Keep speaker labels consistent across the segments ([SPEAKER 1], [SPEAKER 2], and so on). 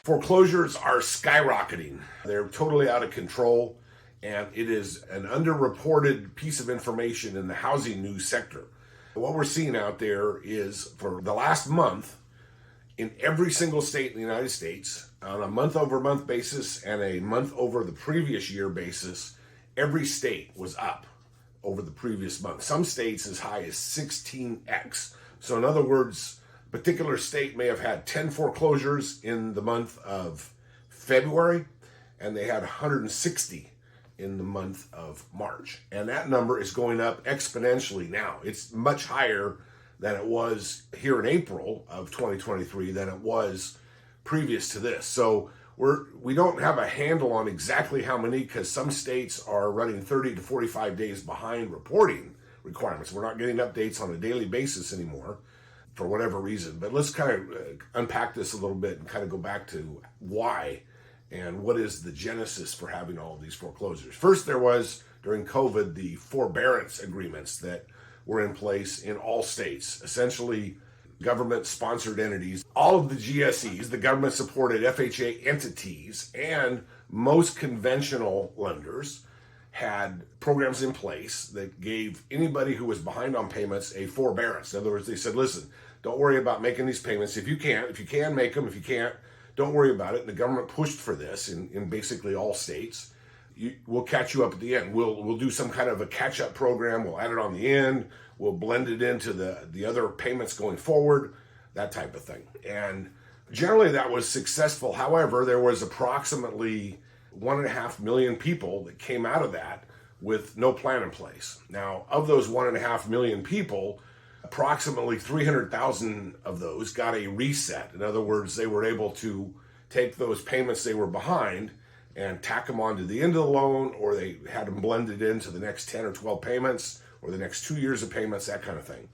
[SPEAKER 1] Foreclosures are skyrocketing. They're totally out of control, and it is an underreported piece of information in the housing news sector. What we're seeing out there is for the last month, in every single state in the United States, on a month-over-month basis and a month-over-the-previous-year basis, every state was up over the previous month. Some states as high as 16x. So in other words, a particular state may have had 10 foreclosures in the month of February, and they had 160 in the month of March. And that number is going up exponentially now. It's much higher than it was here in April of 2023 than it was previous to this. So we don't have a handle on exactly how many, because some states are running 30 to 45 days behind reporting requirements. We're not getting updates on a daily basis anymore for whatever reason. But let's kind of unpack this a little bit and kind of go back to why and what is the genesis for having all of these foreclosures. First, there was, during COVID, the Forbearance Agreements that were in place in all states, essentially government-sponsored entities. All of the GSEs, the government-supported FHA entities, and most conventional lenders had programs in place that gave anybody who was behind on payments a forbearance. In other words, they said, listen, don't worry about making these payments. If you can make them. If you can't, don't worry about it. And the government pushed for this in basically all states. We'll catch you up at the end. We'll do some kind of a catch-up program. We'll add it on the end. We'll blend it into the other payments going forward, that type of thing. And generally that was successful. However, there was approximately 1.5 million people that came out of that with no plan in place. Now, of those 1.5 million people, approximately 300,000 of those got a reset. In other words, they were able to take those payments they were behind and tack them onto the end of the loan, or they had them blended into the next 10 or 12 payments, or the next 2 years of payments, that kind of thing.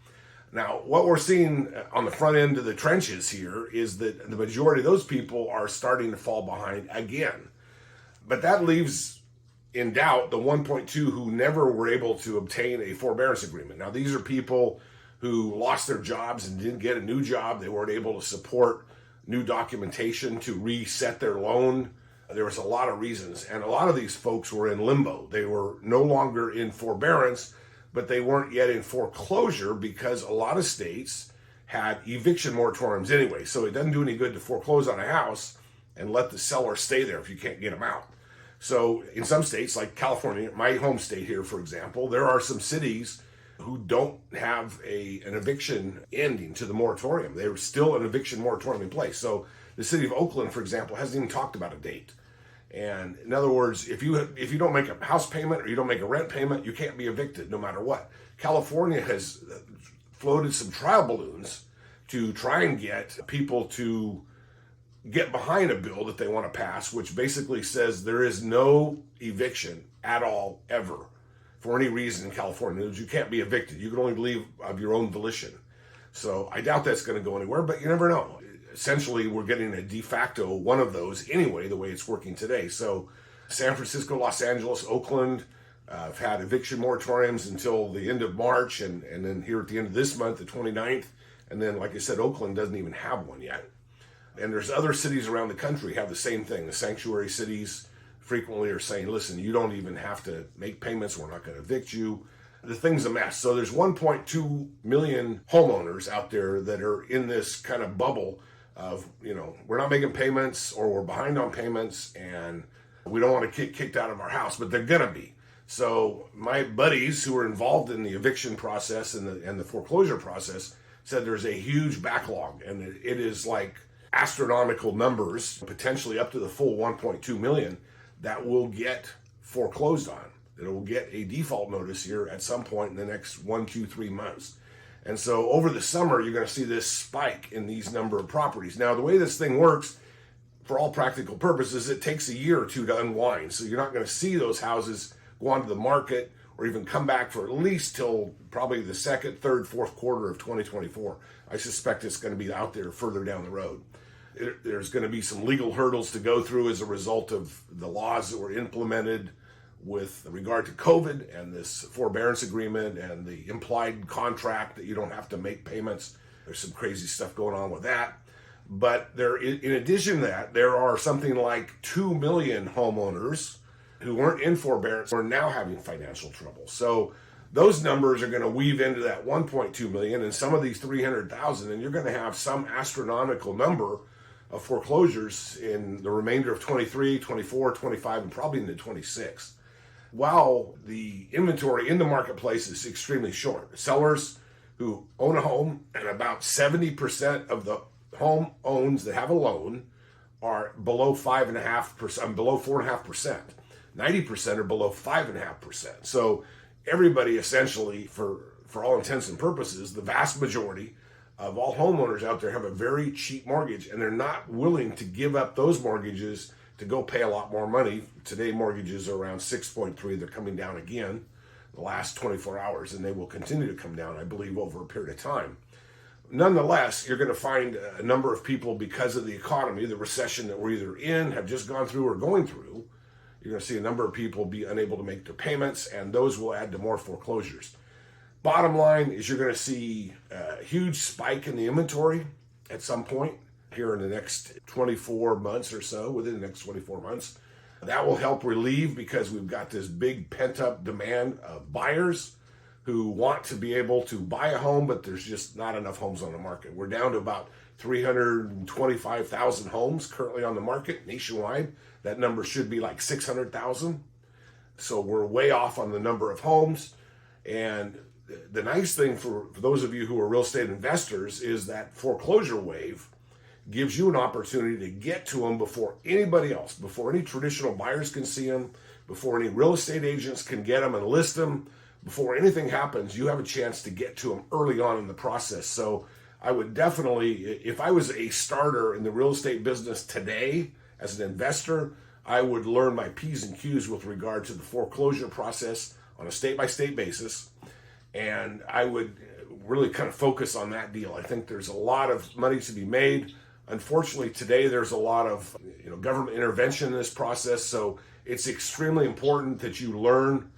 [SPEAKER 1] Now, what we're seeing on the front end of the trenches here is that the majority of those people are starting to fall behind again. But that leaves in doubt the 1.2 who never were able to obtain a forbearance agreement. Now, these are people who lost their jobs and didn't get a new job. They weren't able to support new documentation to reset their loan. There was a lot of reasons, and a lot of these folks were in limbo. They were no longer in forbearance, but they weren't yet in foreclosure because a lot of states had eviction moratoriums anyway. So it doesn't do any good to foreclose on a house and let the seller stay there if you can't get them out. So in some states, like California, my home state here, for example, there are some cities who don't have an eviction ending to the moratorium. There's still an eviction moratorium in place. So the city of Oakland, for example, hasn't even talked about a date. And in other words, if you don't make a house payment or you don't make a rent payment, you can't be evicted no matter what. California has floated some trial balloons to try and get people to get behind a bill that they want to pass, which basically says there is no eviction at all, ever, for any reason in California. You can't be evicted. You can only leave of your own volition. So I doubt that's going to go anywhere, but you never know. Essentially, we're getting a de facto one of those anyway, the way it's working today. So San Francisco, Los Angeles, Oakland have had eviction moratoriums until the end of March, and then here at the end of this month, the 29th. And then, like I said, Oakland doesn't even have one yet. And there's other cities around the country have the same thing. The sanctuary cities frequently are saying, listen, you don't even have to make payments. We're not going to evict you. The thing's a mess. So there's 1.2 million homeowners out there that are in this kind of bubble of, we're not making payments, or we're behind on payments, and we don't want to get kicked out of our house, but they're going to be. So my buddies who were involved in the eviction process and the foreclosure process said there's a huge backlog, and it is like astronomical numbers, potentially up to the full 1.2 million, that will get foreclosed on. It will get a default notice here at some point in the next 1, 2, 3 months. And so over the summer, you're going to see this spike in these number of properties. Now, the way this thing works, for all practical purposes, it takes a year or two to unwind. So you're not going to see those houses go onto the market or even come back for at least till probably the second, third, fourth quarter of 2024. I suspect it's going to be out there further down the road. There's going to be some legal hurdles to go through as a result of the laws that were implemented with regard to COVID and this forbearance agreement and the implied contract that you don't have to make payments. There's some crazy stuff going on with that. But in addition to that, there are something like 2 million homeowners who weren't in forbearance are now having financial trouble. So those numbers are going to weave into that 1.2 million and some of these 300,000, and you're going to have some astronomical number of foreclosures in the remainder of 23, 24, 25, and probably into 26. While the inventory in the marketplace is extremely short, sellers who own a home, and about 70% of the home owns that have a loan are below 5.5%, below 4.5%. 90% are below 5.5%. So everybody essentially, for all intents and purposes, the vast majority of all homeowners out there have a very cheap mortgage, and they're not willing to give up those mortgages to go pay a lot more money. Today, mortgages are around 6.3. They're coming down again the last 24 hours, and they will continue to come down, I believe, over a period of time. Nonetheless, you're going to find a number of people, because of the economy, the recession that we're either in, have just gone through, or going through, you're going to see a number of people be unable to make their payments, and those will add to more foreclosures. Bottom line is you're going to see a huge spike in the inventory at some point here in the next 24 months or so, within the next 24 months. That will help relieve, because we've got this big pent-up demand of buyers who want to be able to buy a home, but there's just not enough homes on the market. We're down to about 325,000 homes currently on the market nationwide. That number should be like 600,000. So we're way off on the number of homes. And the nice thing for those of you who are real estate investors is that foreclosure wave gives you an opportunity to get to them before anybody else, before any traditional buyers can see them, before any real estate agents can get them and list them. Before anything happens, you have a chance to get to them early on in the process. So I would definitely, if I was a starter in the real estate business today as an investor, I would learn my P's and Q's with regard to the foreclosure process on a state-by-state basis. And I would really kind of focus on that deal. I think there's a lot of money to be made. Unfortunately, today there's a lot of government intervention in this process. So it's extremely important that you learn,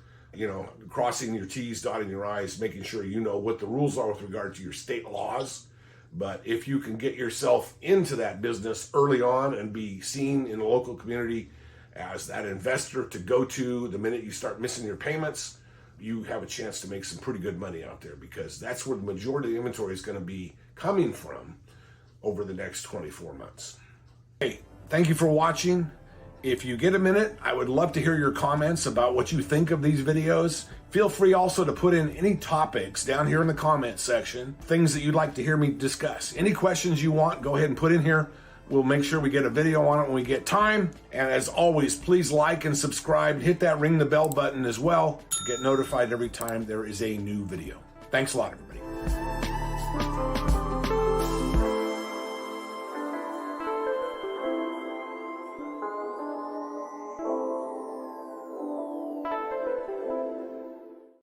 [SPEAKER 1] crossing your T's, dotting your I's, making sure you know what the rules are with regard to your state laws. But if you can get yourself into that business early on and be seen in the local community as that investor to go to the minute you start missing your payments, you have a chance to make some pretty good money out there, because that's where the majority of the inventory is going to be coming from over the next 24 months. Hey, thank you for watching. If you get a minute, I would love to hear your comments about what you think of these videos. Feel free also to put in any topics down here in the comments section, things that you'd like to hear me discuss. Any questions you want, go ahead and put in here. We'll make sure we get a video on it when we get time. And as always, please like and subscribe. Hit that ring the bell button as well to get notified every time there is a new video. Thanks a lot, everybody.